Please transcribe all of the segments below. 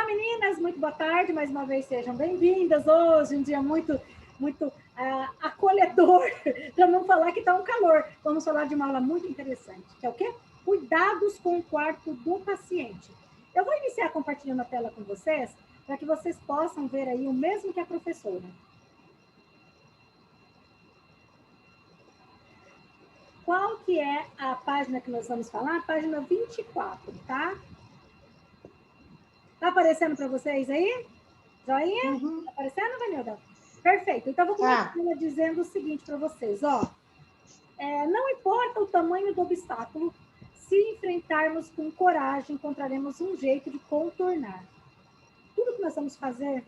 meninas, muito boa tarde, mais uma vez sejam bem-vindas. Hoje um dia muito acolhedor, para não falar que está um calor. Vamos falar de uma aula muito interessante, que é o quê? Cuidados com o quarto do paciente. Eu vou iniciar compartilhando a tela com vocês, para que vocês possam ver aí o mesmo que a professora. Qual que é a página que nós vamos falar? A página 24, tá? Tá aparecendo para vocês aí? Joinha? Uhum. Tá aparecendo, Vanilda? Perfeito. Então, vou começar dizendo o seguinte para vocês, ó. Não importa o tamanho do obstáculo, se enfrentarmos com coragem, encontraremos um jeito de contornar. Tudo que nós vamos fazer,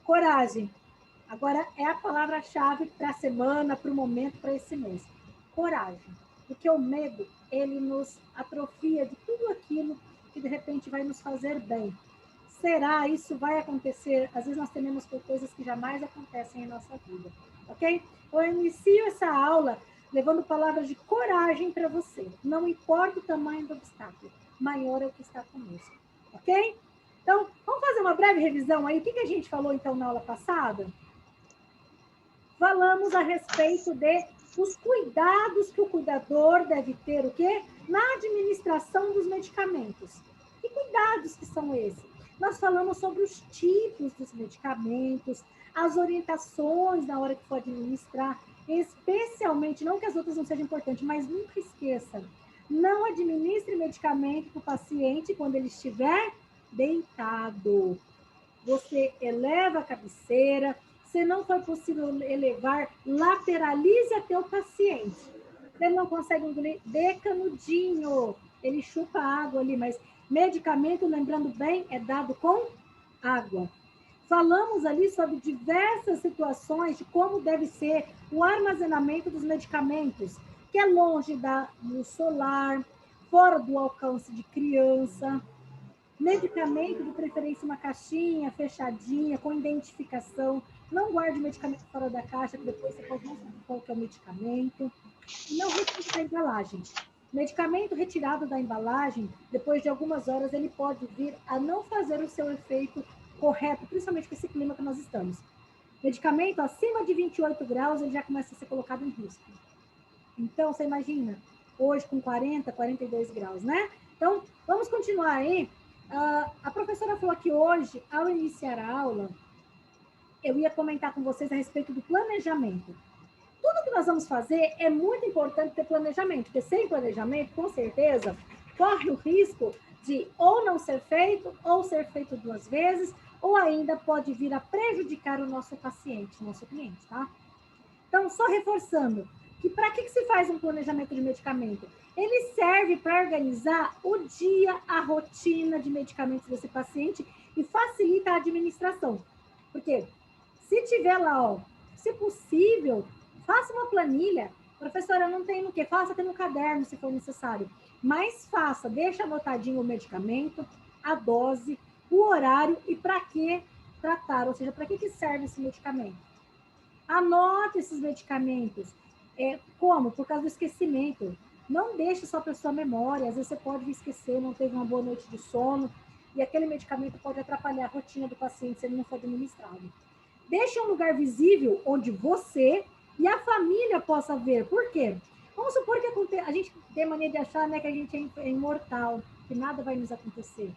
coragem. Agora, é a palavra-chave para a semana, para o momento, para esse mês. Coragem. Porque o medo, ele nos atrofia de tudo aquilo que, de repente, vai nos fazer bem. Será? Isso vai acontecer? Às vezes nós tememos por coisas que jamais acontecem em nossa vida, ok? Eu inicio essa aula levando palavras de coragem para você. Não importa o tamanho do obstáculo, maior é o que está conosco, ok? Então, vamos fazer uma breve revisão aí. O que a gente falou, então, na aula passada? Falamos a respeito dos cuidados que o cuidador deve ter, o quê? Na administração dos medicamentos. Que cuidados que são esses? Nós falamos sobre os tipos dos medicamentos, as orientações na hora que for administrar, especialmente, não que as outras não sejam importantes, mas nunca esqueça, não administre medicamento para o paciente quando ele estiver deitado. Você eleva a cabeceira, se não for possível elevar, lateralize até o paciente. Se ele não consegue engolir, dê canudinho, ele chupa a água ali, mas medicamento, lembrando bem, é dado com água. Falamos ali sobre diversas situações de como deve ser o armazenamento dos medicamentos, que é longe da luz solar, fora do alcance de criança. Medicamento, de preferência, uma caixinha fechadinha, com identificação. Não guarde medicamento fora da caixa, que depois você pode não saber qual que é o medicamento. E não retire da embalagem. Medicamento retirado da embalagem, depois de algumas horas, ele pode vir a não fazer o seu efeito correto, principalmente com esse clima que nós estamos. Medicamento acima de 28 graus, ele já começa a ser colocado em risco. Então, você imagina, hoje com 40, 42 graus, né? Então, vamos continuar aí. A professora falou que hoje, ao iniciar a aula, eu ia comentar com vocês a respeito do planejamento. Tudo que nós vamos fazer é muito importante ter planejamento, porque sem planejamento, com certeza, corre o risco de ou não ser feito, ou ser feito 2 vezes, ou ainda pode vir a prejudicar o nosso paciente, o nosso cliente, tá? Então, só reforçando, que para que se faz um planejamento de medicamento? Ele serve para organizar o dia, a rotina de medicamentos desse paciente e facilita a administração. Porque se tiver lá, ó, se possível, faça uma planilha. Professora, não tem no que? Faça até no caderno, se for necessário. Mas faça, deixa anotadinho o medicamento, a dose, o horário e para que tratar, ou seja, para que serve esse medicamento. Anote esses medicamentos. Como? Por causa do esquecimento. Não deixe só para sua memória. Às vezes você pode esquecer, não teve uma boa noite de sono, e aquele medicamento pode atrapalhar a rotina do paciente se ele não for administrado. Deixe um lugar visível onde você e a família possa ver. Por quê? Vamos supor que a gente tem mania de achar, né, que a gente é imortal, que nada vai nos acontecer.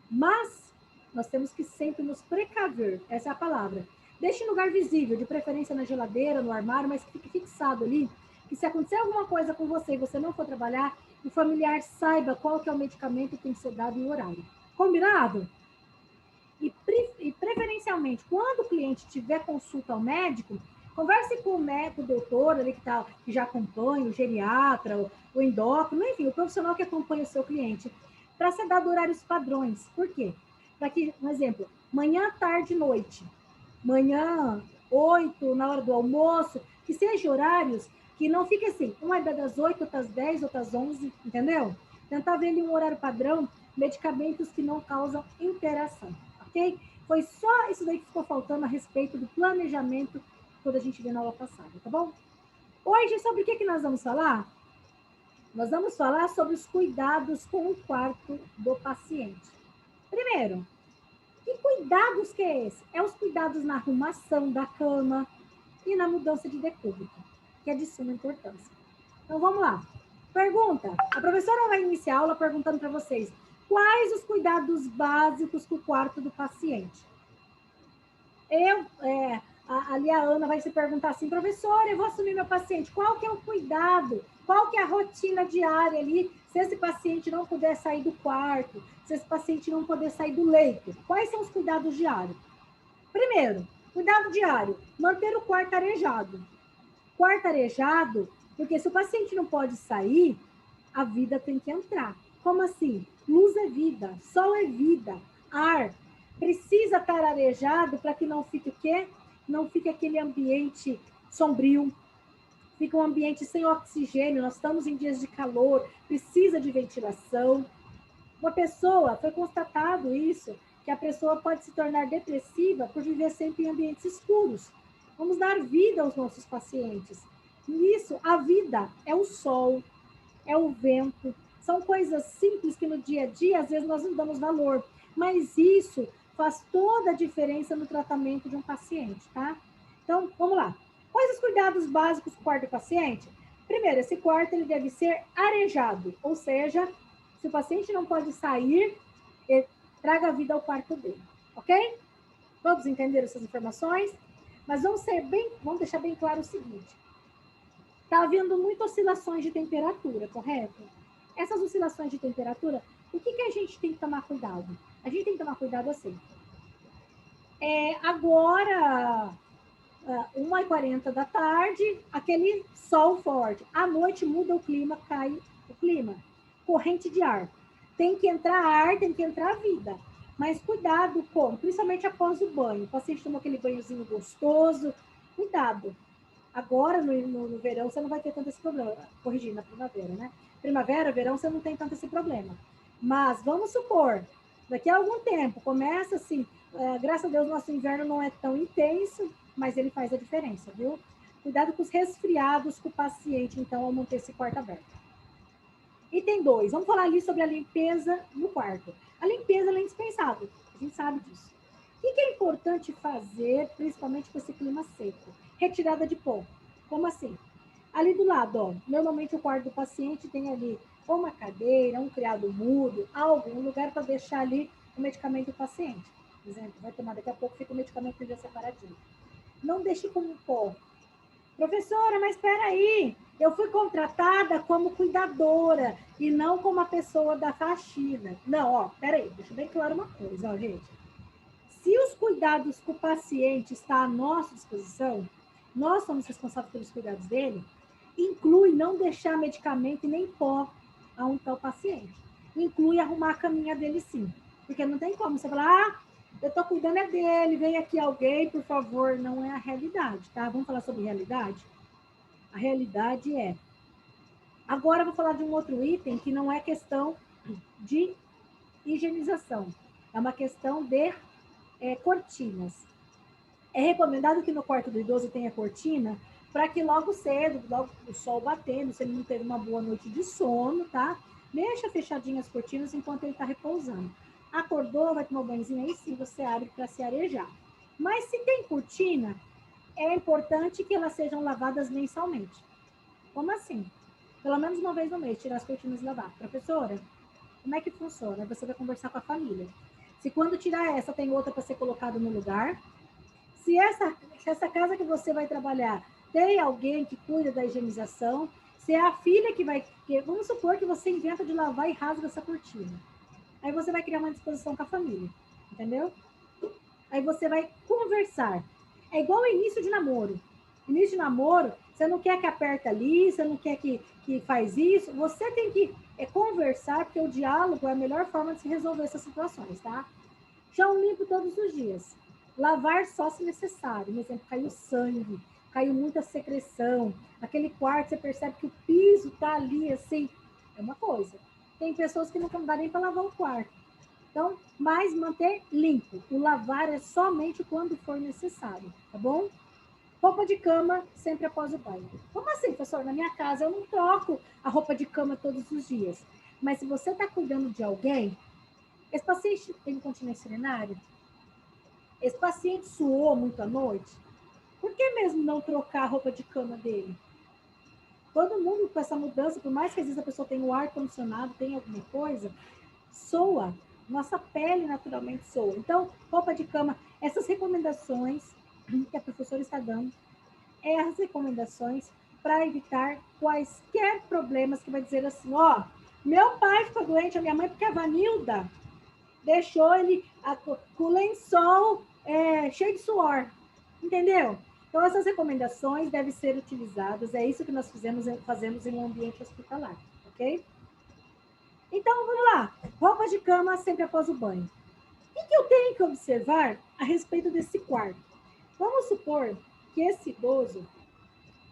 Mas nós temos que sempre nos precaver. Essa é a palavra. Deixe em lugar visível, de preferência na geladeira, no armário, mas que fique fixado ali, que se acontecer alguma coisa com você e você não for trabalhar, o familiar saiba qual que é o medicamento que tem que ser dado em horário. Combinado? E preferencialmente, quando o cliente tiver consulta ao médico, converse com o médico, o doutor, ali que já acompanha, o geriatra, o endócrino, enfim, o profissional que acompanha o seu cliente, para ser dado horários padrões. Por quê? Para que, um exemplo, manhã, tarde, noite. Manhã, 8, na hora do almoço, que sejam horários que não fique assim, uma é das 8, outras 10, outras 11, entendeu? Tentar ver ali um horário padrão, medicamentos que não causam interação, ok? Foi só isso daí que ficou faltando a respeito do planejamento quando a gente viu na aula passada, tá bom? Hoje, sobre o que nós vamos falar? Nós vamos falar sobre os cuidados com o quarto do paciente. Primeiro, cuidados que é esse? É os cuidados na arrumação da cama e na mudança de decúbito, que é de suma importância. Então, vamos lá. Pergunta. A professora vai iniciar a aula perguntando para vocês quais os cuidados básicos com o quarto do paciente. Ali a Ana vai se perguntar assim, professora, eu vou assumir meu paciente, qual que é o cuidado? Qual que é a rotina diária ali, se esse paciente não puder sair do quarto, se esse paciente não puder sair do leito? Quais são os cuidados diários? Primeiro, cuidado diário, manter o quarto arejado. Quarto arejado, porque se o paciente não pode sair, a vida tem que entrar. Como assim? Luz é vida, sol é vida, ar. Precisa estar arejado para que não fique o quê? Não fique aquele ambiente sombrio, fica um ambiente sem oxigênio, nós estamos em dias de calor, precisa de ventilação. Uma pessoa, foi constatado isso, que a pessoa pode se tornar depressiva por viver sempre em ambientes escuros. Vamos dar vida aos nossos pacientes. Nisso, a vida é o sol, é o vento, são coisas simples que no dia a dia, às vezes, nós não damos valor, mas isso faz toda a diferença no tratamento de um paciente, tá? Então, vamos lá. Quais os cuidados básicos do quarto do paciente? Primeiro, esse quarto ele deve ser arejado, ou seja, se o paciente não pode sair, traga vida ao quarto dele, ok? Todos entenderam essas informações? Mas vamos deixar bem claro o seguinte. Está havendo muitas oscilações de temperatura, correto? Essas oscilações de temperatura, o que a gente tem que tomar cuidado? A gente tem que tomar cuidado assim. Agora, 1h40 da tarde, aquele sol forte. À noite muda o clima, cai o clima. Corrente de ar. Tem que entrar ar, tem que entrar vida. Mas cuidado com, principalmente após o banho. O paciente tomou aquele banhozinho gostoso. Cuidado. Agora, no verão, você não vai ter tanto esse problema. Corrigindo, na primavera, né? Primavera, verão, você não tem tanto esse problema. Mas, vamos supor, daqui a algum tempo, começa assim, graças a Deus, nosso inverno não é tão intenso, mas ele faz a diferença, viu? Cuidado com os resfriados com o paciente, então, ao manter esse quarto aberto. Item 2, vamos falar ali sobre a limpeza no quarto. A limpeza é indispensável, a gente sabe disso. O que é importante fazer, principalmente com esse clima seco? Retirada de pó. Como assim? Ali do lado, ó, normalmente o quarto do paciente tem ali ou uma cadeira, um criado mudo, um lugar para deixar ali o medicamento do paciente. Por exemplo, vai tomar daqui a pouco, fica o medicamento já separadinho. Não deixe como pó. Professora, mas espera aí, eu fui contratada como cuidadora e não como a pessoa da faxina. Não, ó, espera aí, deixa bem claro uma coisa, ó, gente. Se os cuidados com o paciente estão à nossa disposição, nós somos responsáveis pelos cuidados dele, inclui não deixar medicamento e nem pó aonde está o paciente. Inclui arrumar a caminha dele sim. Porque não tem como você falar, eu estou cuidando dele, vem aqui alguém, por favor. Não é a realidade, tá? Vamos falar sobre realidade? A realidade é... Agora eu vou falar de um outro item que não é questão de higienização. É uma questão de cortinas. É recomendado que no quarto do idoso tenha cortina para que logo cedo, logo o sol batendo, se ele não teve uma boa noite de sono, tá? Deixa fechadinhas as cortinas enquanto ele está repousando. Acordou, vai tomar um banhozinho, aí sim você abre para se arejar. Mas se tem cortina, é importante que elas sejam lavadas mensalmente. Como assim? Pelo menos uma vez no mês, tirar as cortinas e lavar. Professora, como é que funciona? Você vai conversar com a família. Se quando tirar essa, tem outra para ser colocada no lugar. Se essa casa que você vai trabalhar tem alguém que cuida da higienização, se é a filha que vai... Vamos supor que você inventa de lavar e rasga essa cortina. Aí você vai criar uma disposição com a família, entendeu? Aí você vai conversar. É igual o início de namoro. Início de namoro, você não quer que aperta ali, você não quer que faz isso. Você tem que conversar, porque o diálogo é a melhor forma de se resolver essas situações, tá? Chão limpo todos os dias. Lavar só se necessário. Por exemplo, caiu sangue, caiu muita secreção. Aquele quarto, você percebe que o piso tá ali, assim, é uma coisa. Tem pessoas que não dá nem para lavar o quarto. Então, mas manter limpo. O lavar é somente quando for necessário, tá bom? Roupa de cama sempre após o banho. Como assim, professor? Na minha casa eu não troco a roupa de cama todos os dias. Mas se você está cuidando de alguém, esse paciente tem incontinência urinária? Esse paciente suou muito à noite, por que mesmo não trocar a roupa de cama dele? Todo mundo com essa mudança, por mais que às vezes a pessoa tenha o ar condicionado, tenha alguma coisa, soa. Nossa pele naturalmente soa. Então, roupa de cama, essas recomendações que a professora está dando, é as recomendações para evitar quaisquer problemas que vai dizer assim, ó, meu pai ficou doente, a minha mãe, porque a Vanilda deixou ele com o lençol cheio de suor. Entendeu? Então, essas recomendações devem ser utilizadas. É isso que nós fazemos em um ambiente hospitalar, ok? Então, vamos lá. Roupa de cama sempre após o banho. O que eu tenho que observar a respeito desse quarto? Vamos supor que esse idoso,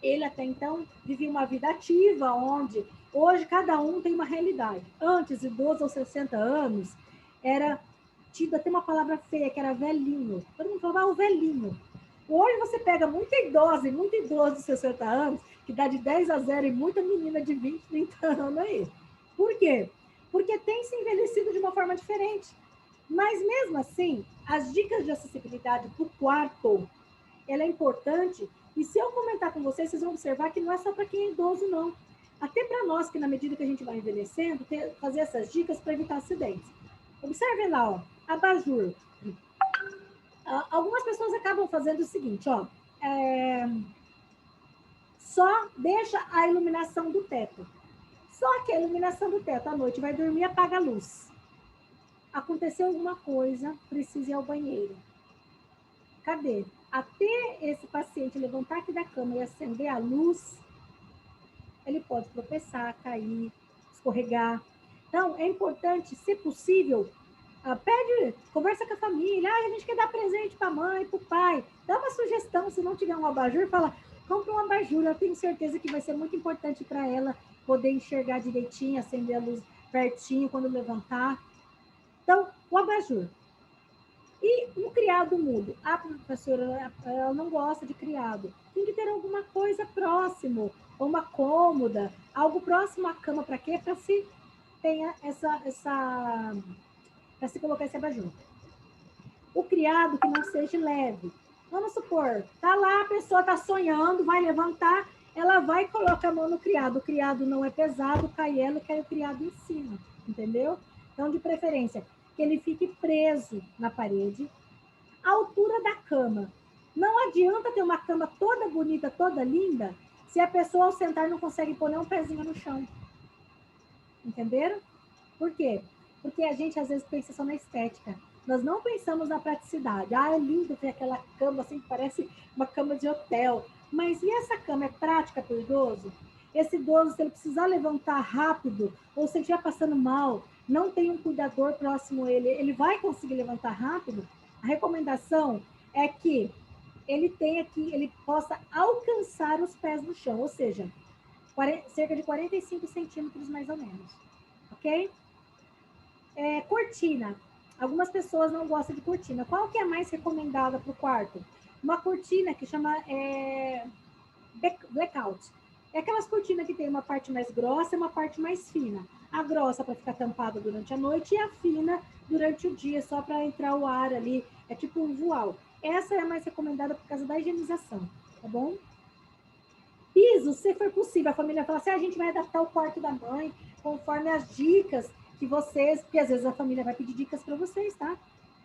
ele até então vivia uma vida ativa, onde hoje cada um tem uma realidade. Antes, idoso aos 60 anos, era tido até uma palavra feia, que era velhinho. Todo mundo falava, o velhinho. Hoje você pega muita idosa e muito idoso de 60 anos, que dá de 10 a 0 e muita menina de 20, 30 anos aí. Por quê? Porque tem se envelhecido de uma forma diferente. Mas mesmo assim, as dicas de acessibilidade para o quarto, ela é importante. E se eu comentar com vocês, vocês vão observar que não é só para quem é idoso, não. Até para nós, que na medida que a gente vai envelhecendo, fazer essas dicas para evitar acidentes. Observem lá, ó, abajur. Algumas pessoas acabam fazendo o seguinte, ó, só deixa a iluminação do teto. Só que a iluminação do teto à noite vai dormir, apaga a luz. Aconteceu alguma coisa, precisa ir ao banheiro. Cadê? Até esse paciente levantar aqui da cama e acender a luz, ele pode tropeçar, cair, escorregar. Então, é importante, se possível, conversa com a família. A gente quer dar presente para a mãe, para o pai. Dá uma sugestão, se não tiver um abajur, fala, compra um abajur. Eu tenho certeza que vai ser muito importante para ela poder enxergar direitinho, acender a luz pertinho quando levantar. Então, o abajur. E um criado mudo. A professora, ela não gosta de criado. Tem que ter alguma coisa próximo, uma cômoda, algo próximo à cama. Para quê? Para se tenha para se colocar esse abajur. O criado que não seja leve. Vamos supor, tá lá, a pessoa tá sonhando, vai levantar, ela vai colocar a mão no criado. O criado não é pesado, cai ela e cai o criado em cima, entendeu? Então, de preferência, que ele fique preso na parede. A altura da cama. Não adianta ter uma cama toda bonita, toda linda, se a pessoa ao sentar não consegue pôr nem um pezinho no chão. Entenderam? Por quê? Porque a gente às vezes pensa só na estética. Nós não pensamos na praticidade. Ah, é lindo ter aquela cama assim que parece uma cama de hotel. Mas e essa cama é prática para o idoso? Esse idoso, se ele precisar levantar rápido, ou se ele estiver passando mal, não tem um cuidador próximo a ele, ele vai conseguir levantar rápido? A recomendação é que ele possa alcançar os pés no chão, ou seja, cerca de 45 centímetros mais ou menos. Ok? Cortina. Algumas pessoas não gostam de cortina. Qual que é a mais recomendada para o quarto? Uma cortina que chama blackout. É aquelas cortinas que tem uma parte mais grossa e uma parte mais fina. A grossa para ficar tampada durante a noite e a fina durante o dia, só para entrar o ar ali. É tipo um voal. Essa é a mais recomendada por causa da higienização, tá bom? Piso, se for possível, a família fala assim, a gente vai adaptar o quarto da mãe conforme as dicas que vocês, porque às vezes a família vai pedir dicas para vocês, tá?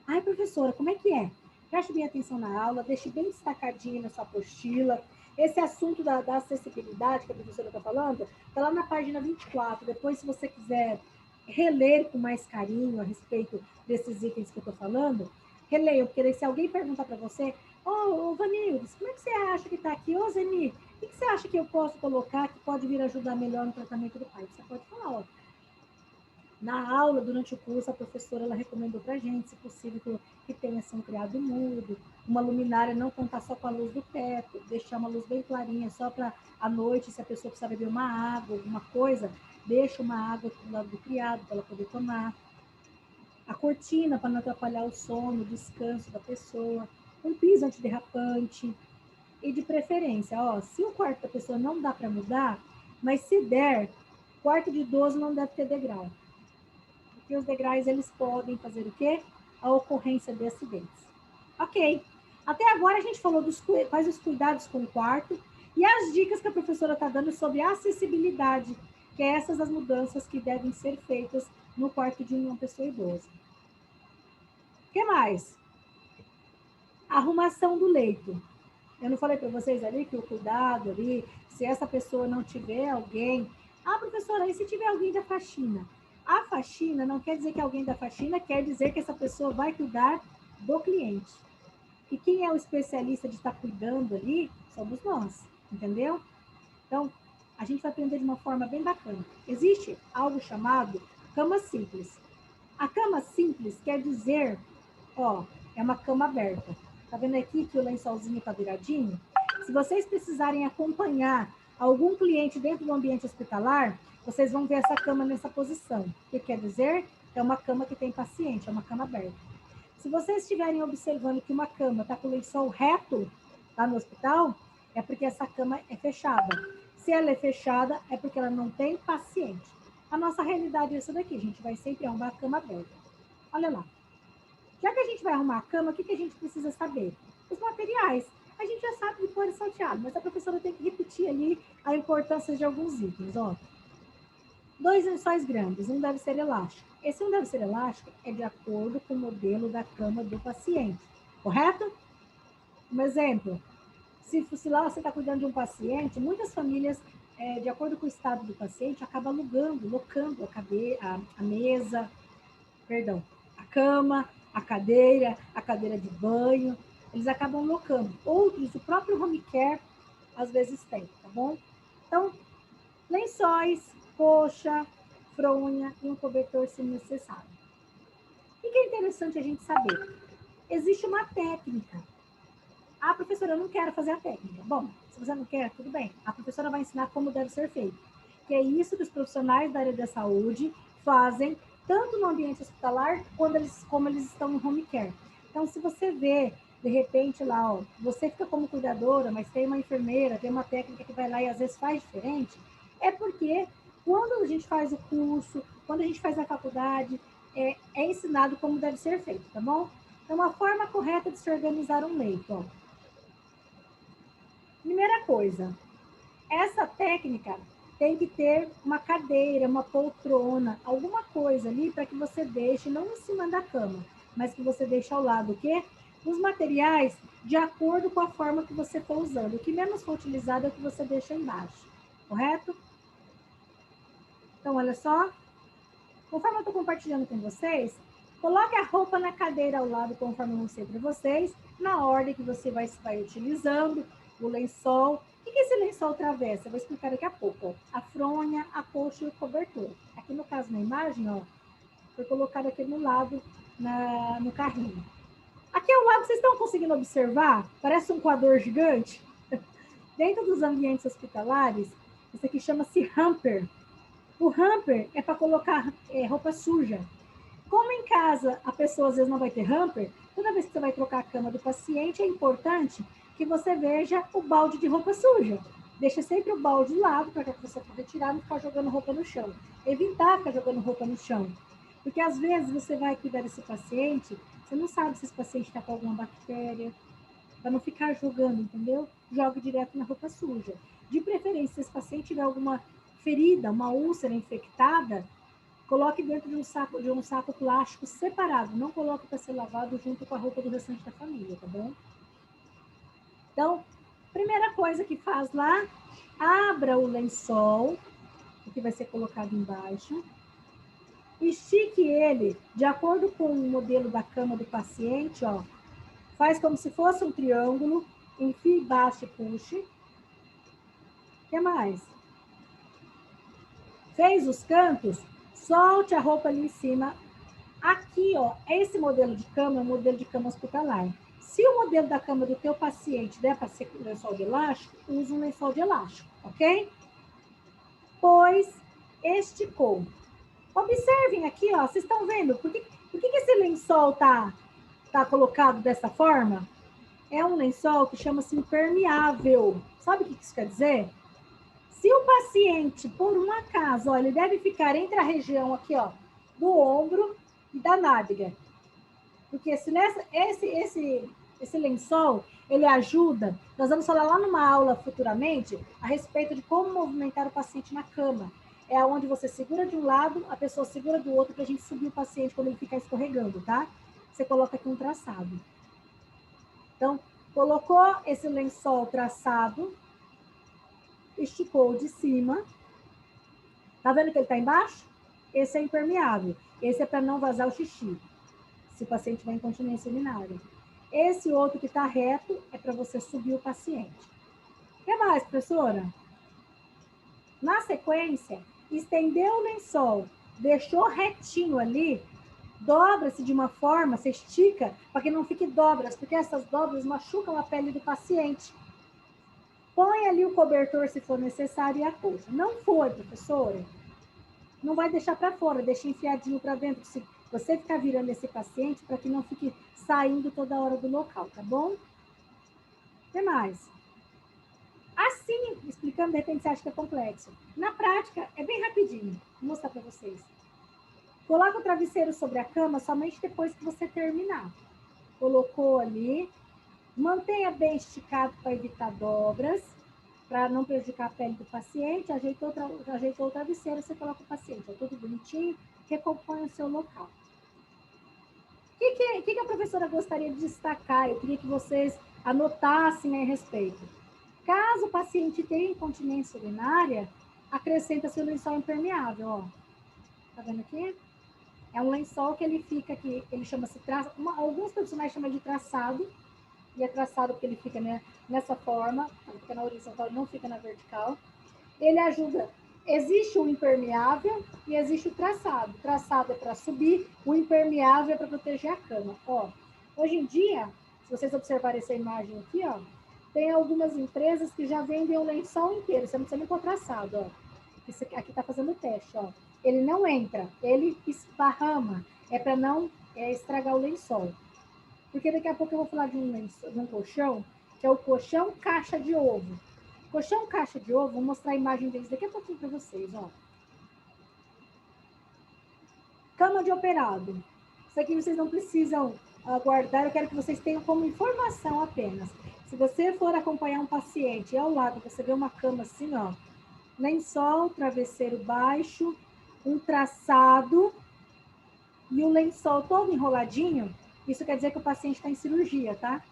Ai, professora, como é que é? Preste bem atenção na aula, deixe bem destacadinho na sua apostila. Esse assunto da acessibilidade que a professora está falando, está lá na página 24. Depois, se você quiser reler com mais carinho a respeito desses itens que eu estou falando, releiam, porque se alguém perguntar para você, Vanildes, como é que você acha que está aqui? Ô, Zeni, o que você acha que eu posso colocar que pode vir ajudar melhor no tratamento do pai? Você pode falar, ó. Na aula, durante o curso, a professora ela recomendou para a gente, se possível, que tenha um criado mudo, uma luminária, não contar só com a luz do teto, deixar uma luz bem clarinha, só para à noite, se a pessoa precisar beber uma água, alguma coisa, deixa uma água do lado do criado para ela poder tomar. A cortina para não atrapalhar o sono, o descanso da pessoa, um piso antiderrapante. E de preferência, ó, se o quarto da pessoa não dá para mudar, mas se der, quarto de idoso não deve ter degrau. Porque os degraus, eles podem fazer o quê? A ocorrência de acidentes. Ok. Até agora a gente falou quais os cuidados com o quarto e as dicas que a professora está dando sobre acessibilidade, que é essas as mudanças que devem ser feitas no quarto de uma pessoa idosa. O que mais? Arrumação do leito. Eu não falei para vocês ali que o cuidado ali, se essa pessoa não tiver alguém... Ah, professora, e se tiver alguém da faxina? A faxina não quer dizer que alguém da faxina quer dizer que essa pessoa vai cuidar do cliente. E quem é o especialista de estar cuidando ali somos nós, entendeu? Então, a gente vai aprender de uma forma bem bacana. Existe algo chamado cama simples. A cama simples quer dizer, ó, é uma cama aberta. Tá vendo aqui que o lençolzinho tá viradinho? Se vocês precisarem acompanhar algum cliente dentro do ambiente hospitalar, vocês vão ver essa cama nessa posição. O que quer dizer? É uma cama que tem paciente, é uma cama aberta. Se vocês estiverem observando que uma cama está com o lençol reto lá no hospital, é porque essa cama é fechada. Se ela é fechada, é porque ela não tem paciente. A nossa realidade é essa daqui, a gente vai sempre arrumar a cama aberta. Olha lá. Já que a gente vai arrumar a cama, o que a gente precisa saber? Os materiais. A gente já sabe de cor e salteado, mas a professora tem que repetir ali a importância de alguns itens. Ó. 2 lençóis grandes, um deve ser elástico. Esse um deve ser elástico é de acordo com o modelo da cama do paciente, correto? Um exemplo, se lá você está cuidando de um paciente, muitas famílias, de acordo com o estado do paciente, acabam locando a mesa, perdão, a cama, a cadeira de banho, eles acabam locando. Outros, o próprio home care, às vezes tem, tá bom? Então, lençóis, coxa, fronha e um cobertor se necessário. O que é interessante a gente saber? Existe uma técnica. Ah, professora, eu não quero fazer a técnica. Bom, se você não quer, tudo bem. A professora vai ensinar como deve ser feito. Que é isso que os profissionais da área da saúde fazem, tanto no ambiente hospitalar, como eles estão no home care. Então, se você vê, de repente, lá, ó, você fica como cuidadora, mas tem uma enfermeira, tem uma técnica que vai lá e às vezes faz diferente, é porque quando a gente faz o curso, quando a gente faz a faculdade, é ensinado como deve ser feito, tá bom? Então, a forma correta de se organizar um leito, ó. Primeira coisa, essa técnica tem que ter uma cadeira, uma poltrona, alguma coisa ali para que você deixe, não em cima da cama, mas que você deixe ao lado o quê? Os materiais de acordo com a forma que você for usando. O que menos for utilizado é o que você deixa embaixo, correto? Então, olha só. Conforme eu estou compartilhando com vocês, coloque a roupa na cadeira ao lado, conforme eu mostrei para vocês, na ordem que você vai utilizando, o lençol. O que esse lençol travessa? Eu vou explicar daqui a pouco. Ó. A fronha, a coxa e o cobertor. Aqui no caso, na imagem, ó, foi colocado aqui no lado, no carrinho. Aqui ao lado, vocês estão conseguindo observar? Parece um coador gigante. Dentro dos ambientes hospitalares, isso aqui chama-se hamper. O hamper é para colocar roupa suja. Como em casa a pessoa às vezes não vai ter hamper, toda vez que você vai trocar a cama do paciente, é importante que você veja o balde de roupa suja. Deixa sempre o balde do lado para que você possa retirar e não ficar jogando roupa no chão. Evitar ficar jogando roupa no chão. Porque às vezes você vai cuidar desse paciente, você não sabe se esse paciente está com alguma bactéria, para não ficar jogando, entendeu? Jogue direto na roupa suja. De preferência, se esse paciente tiver alguma ferida, uma úlcera infectada, coloque dentro de um saco plástico separado. Não coloque para ser lavado junto com a roupa do restante da família, tá bom? Então, primeira coisa que faz lá, abra o lençol, que vai ser colocado embaixo. Estique ele de acordo com o modelo da cama do paciente, ó. Faz como se fosse um triângulo, enfie embaixo e puxe. O que mais? Fez os cantos, solte a roupa ali em cima. Aqui, ó, esse modelo de cama é um modelo de cama hospitalar. Se o modelo da cama do teu paciente der para ser lençol de elástico, use um lençol de elástico, ok? Pois esticou. Observem aqui, ó, vocês estão vendo? Por que esse lençol tá colocado dessa forma? É um lençol que chama-se impermeável. Sabe o que isso quer dizer? Se o paciente, por um acaso, ó, ele deve ficar entre a região aqui, ó, do ombro e da nádega. Porque se esse Esse lençol, ele ajuda, nós vamos falar lá numa aula futuramente, a respeito de como movimentar o paciente na cama. É onde você segura de um lado, a pessoa segura do outro, para a gente subir o paciente quando ele ficar escorregando, tá? Você coloca aqui um traçado. Então, colocou esse lençol traçado, esticou de cima. Tá vendo que ele está embaixo? Esse é impermeável. Esse é para não vazar o xixi, se o paciente tiver incontinência urinária. Esse outro que está reto é para você subir o paciente. O que mais, professora? Na sequência, estendeu o lençol, deixou retinho ali, dobra-se de uma forma, você estica, para que não fique dobras, porque essas dobras machucam a pele do paciente. Põe ali o cobertor, se for necessário, e a coxa. Não foi, professora? Não vai deixar para fora, deixa enfiadinho para dentro, se você ficar virando esse paciente, para que não fique saindo toda hora do local, tá bom? O que mais? Assim, explicando, de repente você acha que é complexo. Na prática, é bem rapidinho. Vou mostrar para vocês. Coloca o travesseiro sobre a cama somente depois que você terminar. Colocou ali. Mantenha bem esticado para evitar dobras, para não prejudicar a pele do paciente. Ajeitou o travesseiro, você coloca o paciente. É tudo bonitinho, recompõe o seu local. O que a professora gostaria de destacar? Eu queria que vocês anotassem a respeito. Caso o paciente tenha incontinência urinária, acrescenta-se o lençol impermeável, ó. Tá vendo aqui? É um lençol que ele fica aqui, ele chama-se alguns profissionais chamam de traçado, e é traçado porque ele fica, né, nessa forma, ele fica na horizontal, não fica na vertical. Ele ajuda. Existe o impermeável e existe o traçado. O traçado é para subir, o impermeável é para proteger a cama. Ó, hoje em dia, se vocês observarem essa imagem aqui, ó, tem algumas empresas que já vendem o lençol inteiro. Você não precisa nem pôr traçado, ó. Esse aqui está fazendo o teste, ó. Ele não entra, ele esparrama. É para não estragar o lençol. Porque daqui a pouco eu vou falar de um colchão, que é o colchão caixa de ovo. Colchão caixa de ovo, vou mostrar a imagem deles daqui a pouquinho para vocês, ó. Cama de operado. Isso aqui vocês não precisam guardar, eu quero que vocês tenham como informação apenas. Se você for acompanhar um paciente e ao lado você vê uma cama assim, ó, lençol, travesseiro baixo, um traçado e o lençol todo enroladinho, isso quer dizer que o paciente está em cirurgia, tá?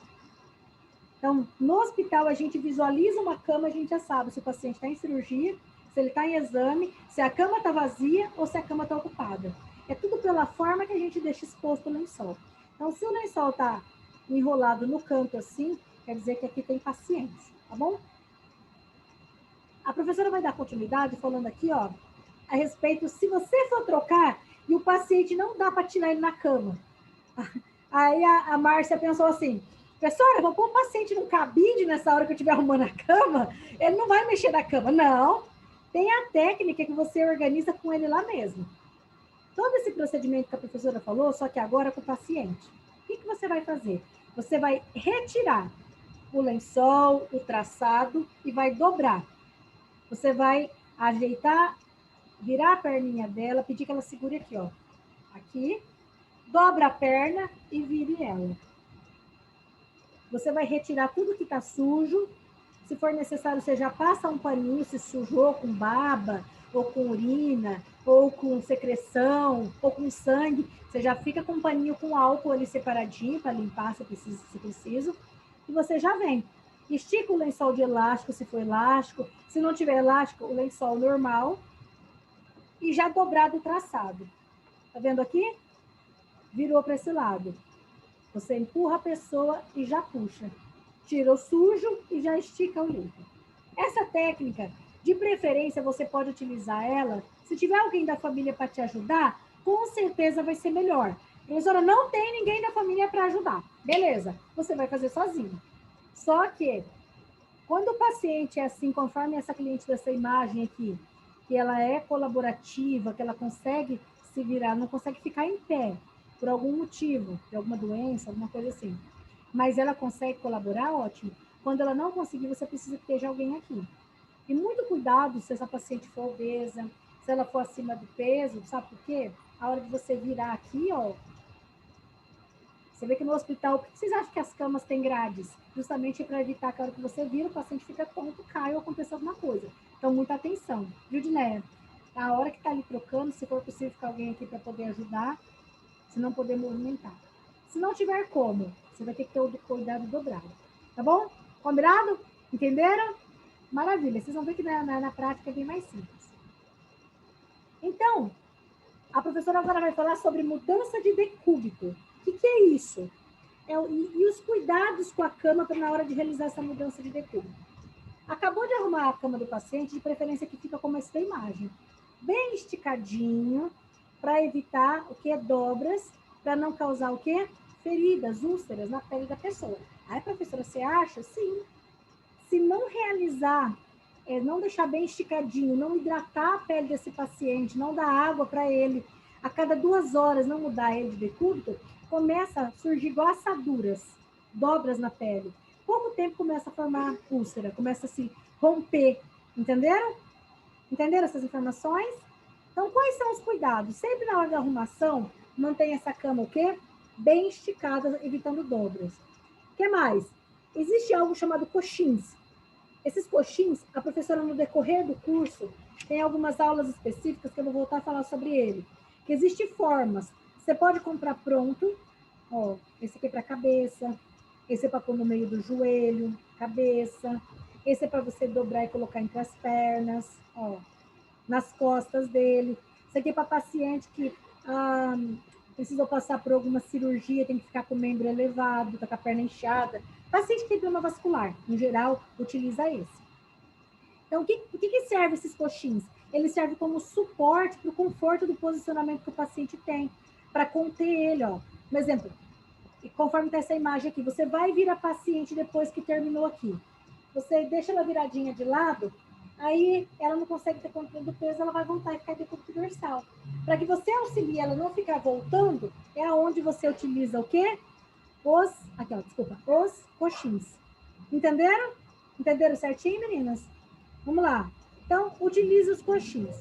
Então, no hospital, a gente visualiza uma cama, a gente já sabe se o paciente está em cirurgia, se ele está em exame, se a cama está vazia ou se a cama está ocupada. É tudo pela forma que a gente deixa exposto o lençol. Então, se o lençol está enrolado no canto assim, quer dizer que aqui tem paciente, tá bom? A professora vai dar continuidade falando aqui, ó, a respeito, se você for trocar e o paciente não dá para tirar ele na cama. Aí a Márcia pensou assim, professora, eu vou pôr o paciente no cabide nessa hora que eu estiver arrumando a cama, ele não vai mexer na cama. Não, tem a técnica que você organiza com ele lá mesmo. Todo esse procedimento que a professora falou, só que agora com o paciente. O que você vai fazer? Você vai retirar o lençol, o traçado e vai dobrar. Você vai ajeitar, virar a perninha dela, pedir que ela segure aqui, ó. Aqui, dobra a perna e vire ela. Você vai retirar tudo que está sujo. Se for necessário, você já passa um paninho, se sujou com baba, ou com urina, ou com secreção, ou com sangue. Você já fica com um paninho com álcool ali separadinho para limpar se preciso. E você já vem. Estica o lençol de elástico, se for elástico. Se não tiver elástico, o lençol normal. E já dobrado o traçado. Tá vendo aqui? Virou para esse lado. Você empurra a pessoa e já puxa. Tira o sujo e já estica o limpo. Essa técnica, de preferência, você pode utilizar ela. Se tiver alguém da família para te ajudar, com certeza vai ser melhor. Professora, não tem ninguém da família para ajudar. Beleza, você vai fazer sozinho. Só que, quando o paciente é assim, conforme essa cliente dessa imagem aqui, que ela é colaborativa, que ela consegue se virar, não consegue ficar em pé, por algum motivo, por alguma doença, alguma coisa assim. Mas ela consegue colaborar, ótimo. Quando ela não conseguir, você precisa que esteja alguém aqui. E muito cuidado se essa paciente for obesa, se ela for acima do peso, sabe por quê? A hora de você virar aqui, ó, Você vê que no hospital, por que vocês acham que as camas têm grades? Justamente para evitar que a hora que você vira, o paciente fica tonto, cai ou aconteça alguma coisa. Então, muita atenção. Viu, Dinéia? A hora que está ali trocando, se for possível ficar alguém aqui para poder ajudar, se não poder movimentar. Se não tiver como, você vai ter que ter o cuidado dobrado. Tá bom? Combinado? Entenderam? Maravilha. Vocês vão ver que na prática é bem mais simples. Então, a professora agora vai falar sobre mudança de decúbito. O que é isso? E os cuidados com a cama na hora de realizar essa mudança de decúbito. Acabou de arrumar a cama do paciente, de preferência que fica como essa imagem. Bem esticadinho, para evitar o que? Dobras, para não causar o quê? Feridas, úlceras na pele da pessoa. Aí, professora, você acha? Sim. Se não realizar, não deixar bem esticadinho, não hidratar a pele desse paciente, não dar água para ele, a cada 2 horas não mudar ele de decúbito, começa a surgir igual assaduras, dobras na pele. Pouco tempo começa a formar úlcera, começa a se romper. Entenderam? Entenderam essas informações? Então, quais são os cuidados? Sempre na hora da arrumação, mantenha essa cama o quê? Bem esticada, evitando dobras. O que mais? Existe algo chamado coxins. Esses coxins, a professora, no decorrer do curso, tem algumas aulas específicas que eu vou voltar a falar sobre ele. Que existem formas. Você pode comprar pronto. Ó, esse aqui é para a cabeça. Esse é para pôr no meio do joelho, cabeça. Esse é para você dobrar e colocar entre as pernas. Ó, nas costas dele. Isso aqui é para paciente que precisou passar por alguma cirurgia, tem que ficar com o membro elevado, tá com a perna inchada. Paciente que tem problema vascular, em geral, utiliza esse. Então, o que serve esses coxins? Ele serve como suporte para o conforto do posicionamento que o paciente tem, para conter ele, ó. Por exemplo, conforme está essa imagem aqui, você vai vir a paciente depois que terminou aqui. Você deixa ela viradinha de lado, aí ela não consegue ter controle do peso, ela vai voltar e ficar em decúbito dorsal. Para que você auxilie ela não ficar voltando, é aonde você utiliza o quê? Os coxins. Entenderam? Entenderam certinho, meninas? Vamos lá. Então, utilize os coxins.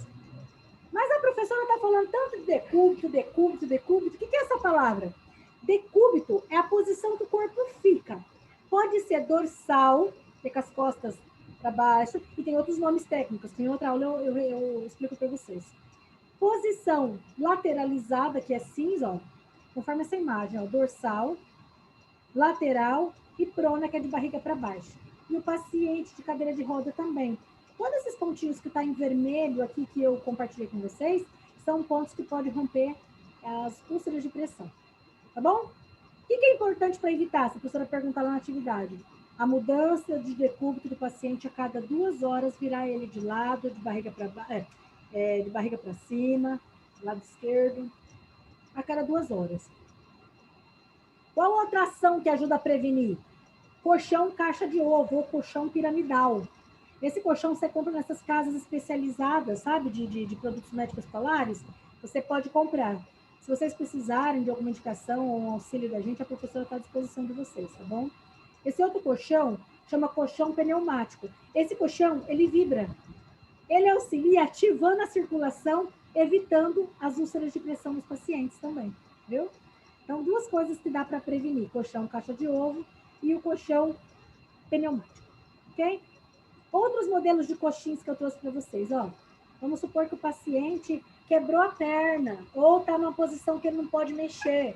Mas a professora está falando tanto de decúbito, decúbito, decúbito. O que é essa palavra? Decúbito é a posição que o corpo fica. Pode ser dorsal, que é com as costas para baixo, e tem outros nomes técnicos. Tem outra aula, eu explico para vocês. Posição lateralizada, que é cinza, ó, conforme essa imagem, ó, dorsal, lateral e prona, que é de barriga para baixo. E o paciente de cadeira de roda também. Todos esses pontinhos que está em vermelho aqui, que eu compartilhei com vocês, são pontos que podem romper as úlceras de pressão. Tá bom? O que é importante para evitar? Se a professora perguntar lá na atividade. A mudança de decúbito do paciente a cada 2 horas, virar ele de lado, de barriga para de barriga para cima, lado esquerdo, a cada 2 horas. Qual outra ação que ajuda a prevenir? Colchão caixa de ovo ou colchão piramidal. Esse colchão você compra nessas casas especializadas, sabe, de produtos médicos hospitalares, você pode comprar. Se vocês precisarem de alguma indicação ou um auxílio da gente, a professora está à disposição de vocês, tá bom? Esse outro colchão chama colchão pneumático. Esse colchão, ele vibra. Ele auxilia ativando a circulação, evitando as úlceras de pressão nos pacientes também, viu? Então, 2 coisas que dá para prevenir: colchão caixa de ovo e o colchão pneumático, ok? Outros modelos de coxins que eu trouxe para vocês, ó. Vamos supor que o paciente quebrou a perna ou está numa posição que ele não pode mexer.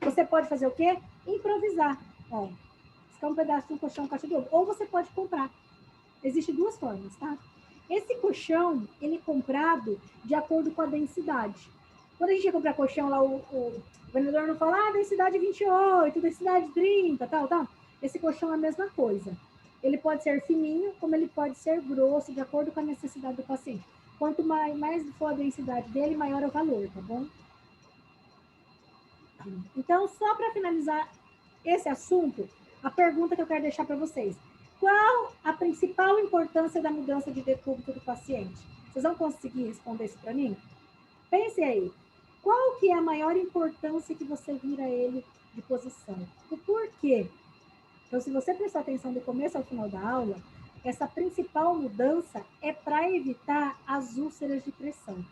Você pode fazer o quê? Improvisar. Ó, ficar um pedaço de um colchão caixa de ovo. Ou você pode comprar. Existem 2 formas, tá? Esse colchão, ele é comprado de acordo com a densidade. Quando a gente ia comprar colchão lá, o vendedor não fala, densidade 28, densidade 30, tal. Esse colchão é a mesma coisa. Ele pode ser fininho, como ele pode ser grosso, de acordo com a necessidade do paciente. Quanto mais for a densidade dele, maior é o valor, tá bom? Então, só para finalizar esse assunto, a pergunta que eu quero deixar para vocês. Qual a principal importância da mudança de decúbito do paciente? Vocês vão conseguir responder isso para mim? Pense aí. Qual que é a maior importância que você vira ele de posição? O porquê? Então, se você prestar atenção do começo ao final da aula, essa principal mudança é para evitar as úlceras de pressão.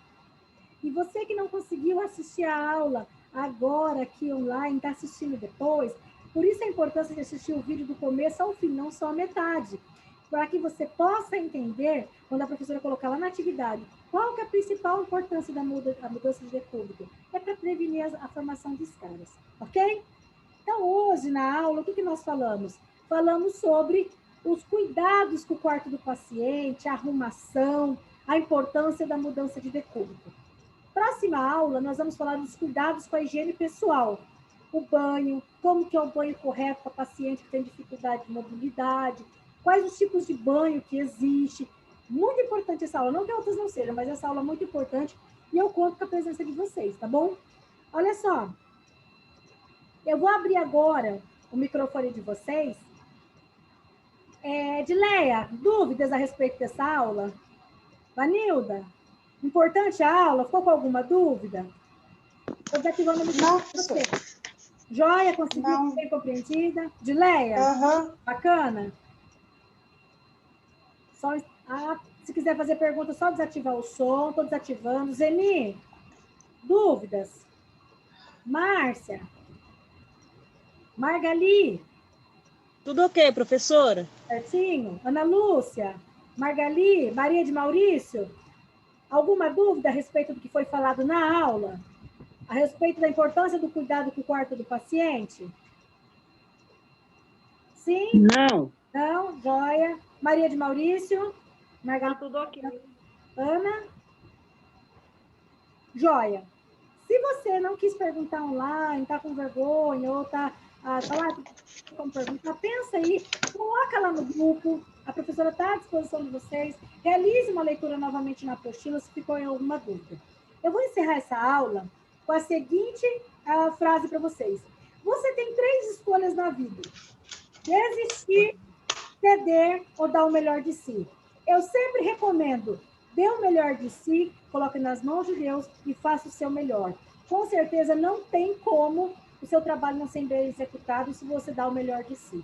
E você que não conseguiu assistir a aula agora aqui online, está assistindo depois, por isso a importância de assistir o vídeo do começo ao fim, não só a metade, para que você possa entender, quando a professora colocar lá na atividade, qual que é a principal importância da mudança de decúbito? É para prevenir a formação de escaras, ok? Então, hoje, na aula, o que nós falamos? Falamos sobre os cuidados com o quarto do paciente, a arrumação, a importância da mudança de decúbito. Próxima aula, nós vamos falar dos cuidados com a higiene pessoal. O banho, como que é o banho correto para paciente que tem dificuldade de mobilidade, quais os tipos de banho que existe. Muito importante essa aula, não que outras não sejam, mas essa aula é muito importante e eu conto com a presença de vocês, tá bom? Olha só, eu vou abrir agora o microfone de vocês. Edileia, dúvidas a respeito dessa aula? Vanilda, importante a aula? Ficou com alguma dúvida? Estou desativando o microfone de vocês. Joia, conseguiu ser compreendida? Edileia, bacana? Só, se quiser fazer pergunta, só desativar o som. Estou desativando. Zeni, dúvidas? Márcia? Margali? Tudo ok, professora? Certinho? Ana Lúcia? Margali? Maria de Maurício? Alguma dúvida a respeito do que foi falado na aula? A respeito da importância do cuidado com o quarto do paciente? Sim? Não. Não? Joia. Maria de Maurício? Margali? Tudo ok. Ana? Joia. Se você não quis perguntar online, está com vergonha, ou está lá, como perguntar, pensa aí, coloca lá no grupo, a professora está à disposição de vocês, realize uma leitura novamente na apostila, se ficou em alguma dúvida. Eu vou encerrar essa aula com a seguinte frase para vocês. Você tem 3 escolhas na vida: desistir, ceder ou dar o melhor de si. Eu sempre recomendo, dê o melhor de si, coloque nas mãos de Deus e faça o seu melhor. Com certeza não tem como o seu trabalho não ser bem executado se você dá o melhor de si.